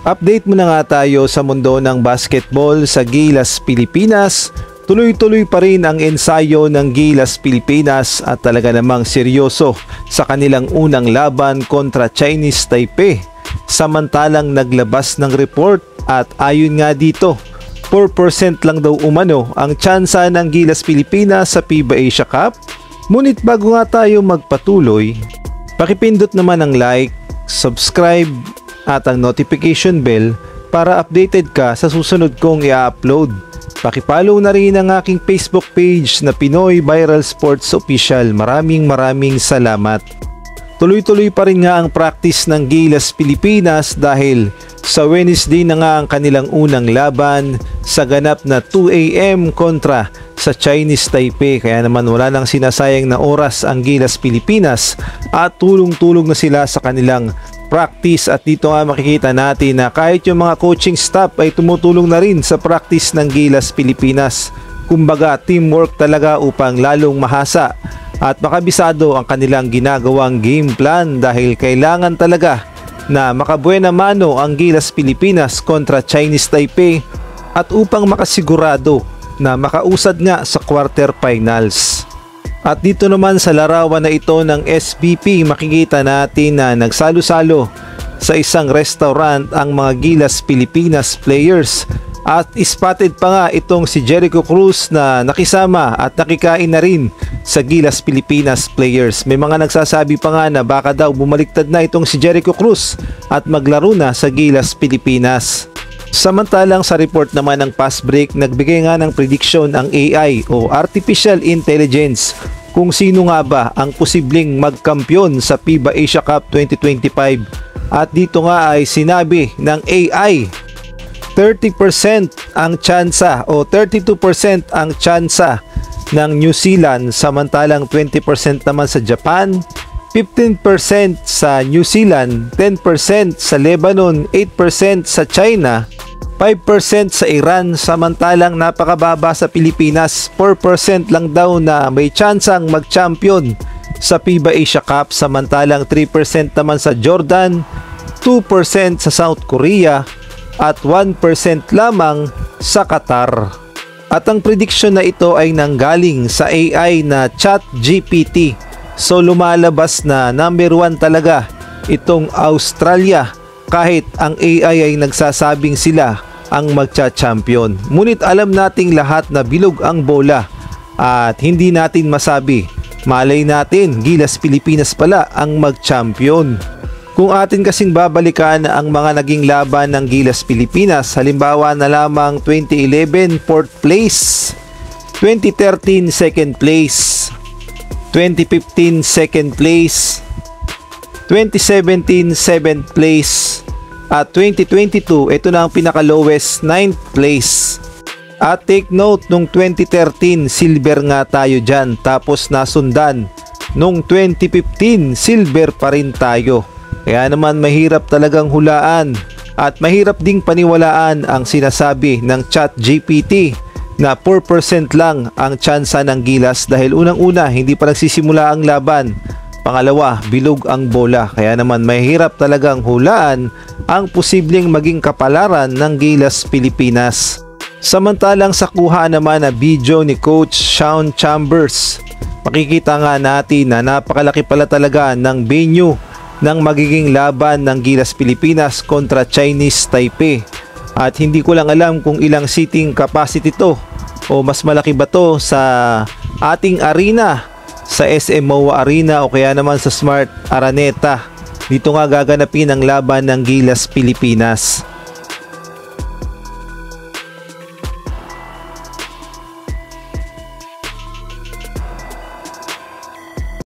Update muna nga tayo sa mundo ng basketball sa Gilas Pilipinas. Tuloy-tuloy pa rin ang ensayo ng Gilas Pilipinas at talaga namang seryoso sa kanilang unang laban kontra Chinese Taipei. Samantalang naglabas ng report at ayon nga dito, 4% lang daw umano ang tsansa ng Gilas Pilipinas sa FIBA Asia Cup. Ngunit bago nga tayo magpatuloy, pakipindot naman ang like, subscribe at ang notification bell para updated ka sa susunod kong i-upload. Pakipollow na rin ang aking Facebook page na Pinoy Viral Sports Official. Maraming salamat. Tuloy-tuloy pa rin nga ang practice ng Gilas Pilipinas dahil sa Wednesday na nga ang kanilang unang laban sa ganap na 2 AM kontra sa Chinese Taipei. Kaya naman wala nang sinasayang na oras ang Gilas Pilipinas at tulong-tulong na sila sa kanilang practice. At dito nga makikita natin na kahit yung mga coaching staff ay tumutulong na rin sa practice ng Gilas Pilipinas. Kumbaga teamwork talaga upang lalong mahasa at makabisado ang kanilang ginagawang game plan dahil kailangan talaga na makabuena mano ang Gilas Pilipinas kontra Chinese Taipei at upang makasigurado na makausad nga sa quarterfinals. At dito naman sa larawan na ito ng SBP, makikita natin na nagsalo-salo sa isang restaurant ang mga Gilas Pilipinas players. At spotted pa nga itong si Jericho Cruz na nakisama at nakikain na rin sa Gilas Pilipinas players. May mga nagsasabi pa nga na baka daw bumaliktad na itong si Jericho Cruz at maglaro na sa Gilas Pilipinas. Samantalang sa report naman ng Fast Break, nagbigay nga ng prediction ang AI o Artificial Intelligence kung sino nga ba ang posibleng magkampiyon sa FIBA Asia Cup 2025. At dito nga ay sinabi ng AI 30% ang tsansa o 32% ang tsansa ng New Zealand, samantalang 20% naman sa Japan, 15% sa New Zealand, 10% sa Lebanon, 8% sa China, 5% sa Iran, samantalang napakababa sa Pilipinas, 4% lang daw na may tsansang mag-champion sa FIBA Asia Cup, samantalang 3% naman sa Jordan, 2% sa South Korea, at 1% lamang sa Qatar. At ang prediction na ito ay nanggaling sa AI na ChatGPT. So lumalabas na number 1 talaga itong Australia kahit ang AI ay nagsasabing sila ang magcha-champion. Ngunit alam nating lahat na bilog ang bola at hindi natin masabi. Malay natin, Gilas Pilipinas pala ang mag-champion. Kung atin kasing babalikan ang mga naging laban ng Gilas Pilipinas, halimbawa na lamang 2011 4th place, 2013 2nd place, 2015 2nd place, 2017 7th place, at 2022 ito na ang pinaka-lowest 9th place. At take note, nung 2013 silver nga tayo dyan, tapos nasundan nung 2015 silver pa rin tayo. Kaya naman mahirap talagang hulaan at mahirap ding paniwalaan ang sinasabi ng ChatGPT na 4% lang ang tsansa ng Gilas dahil unang-una hindi pa nagsisimula ang laban, pangalawa bilog ang bola. Kaya naman mahirap talagang hulaan ang posibleng maging kapalaran ng Gilas Pilipinas. Samantalang sa kuha naman na video ni Coach Sean Chambers, makikita nga natin na napakalaki pala talaga ng venue ng magiging laban ng Gilas Pilipinas kontra Chinese Taipei. At hindi ko lang alam kung ilang seating capacity to o mas malaki ba to sa ating arena, sa SM MOA Arena o kaya naman sa Smart Araneta. Dito nga gaganapin ang laban ng Gilas Pilipinas.